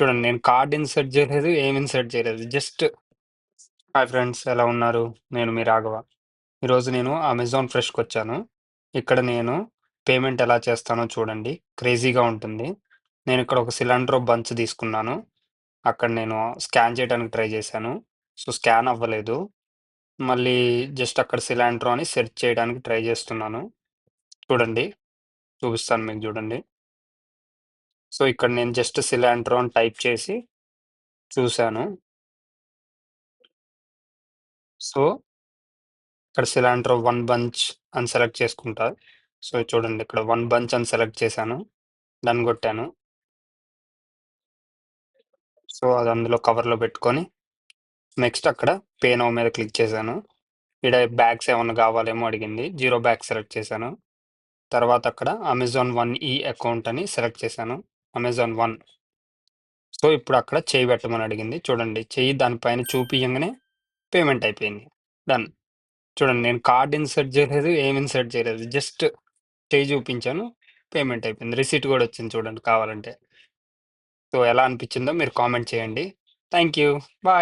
చూడండి నేను card insert చేయలేదు. ఏమి ఇన్సర్ట్ చేయలేదు. జస్ట్ హాయ్ ఫ్రెండ్స్ ఎలా ఉన్నారు? నేను మీ రాఘవ. ఈరోజు నేను అమెజాన్ ఫ్రెష్‌కొచ్చాను. ఇక్కడ నేను పేమెంట్ ఎలా చేస్తానో చూడండి. క్రేజీగా ఉంటుంది. నేనిక్కడ ఒక సిలిండర్ బంచ్ తీసుకున్నాను. అక్కడ నేను స్కాన్ చేయడానికి ట్రై చేశాను. సో, స్కాన్ అవ్వలేదు. మళ్ళీ జస్ట్ అక్కడ సిలిండర్ అని సెర్చ్ చేయడానికి ట్రై చేస్తున్నాను. చూడండి. చూపిస్తాను మీకు చూడండి. సో, ఇక్కడ నేను జస్ట్ సిలిండర్ అని టైప్ చేసి చూసాను. సో ఇక్కడ సిలాంట్రో 1 బంచ్ అని సెలెక్ట్ చేసుకుంటా. సో, చూడండి ఇక్కడ 1 బంచ్ అని సెలెక్ట్ చేశాను. డన్ గొట్టాను. సో, అది అందులో కవర్‌లో పెట్టుకొని, నెక్స్ట్ అక్కడ పే నౌ మీద క్లిక్ చేశాను. ఈడ బ్యాగ్స్ ఏమన్నా కావాలేమో అడిగింది. 0 బ్యాగ్స్ సెలెక్ట్ చేశాను. తర్వాత అక్కడ అమెజాన్ వన్ ఈ అకౌంట్ అని సెలెక్ట్ చేశాను. Amazon one. సో, ఇప్పుడు అక్కడ చెయ్యి పెట్టమని అడిగింది. చూడండి చెయ్యి దానిపైన చూపియంగానే పేమెంట్ అయిపోయింది. డన్. చూడండి నేను కార్డ్ ఇన్సర్ట్ చేయలేదు. ఏమి ఇన్సర్ట్ చేయలేదు. జస్ట్ చెయ్యి చూపించాను. పేమెంట్ అయిపోయింది. రిసీట్ గూడా వచ్చింది చూడండి కావాలంటే. సో, ఎలా అనిపిచ్చిందో మీరు కామెంట్ చేయండి. Thank you. బాయ్.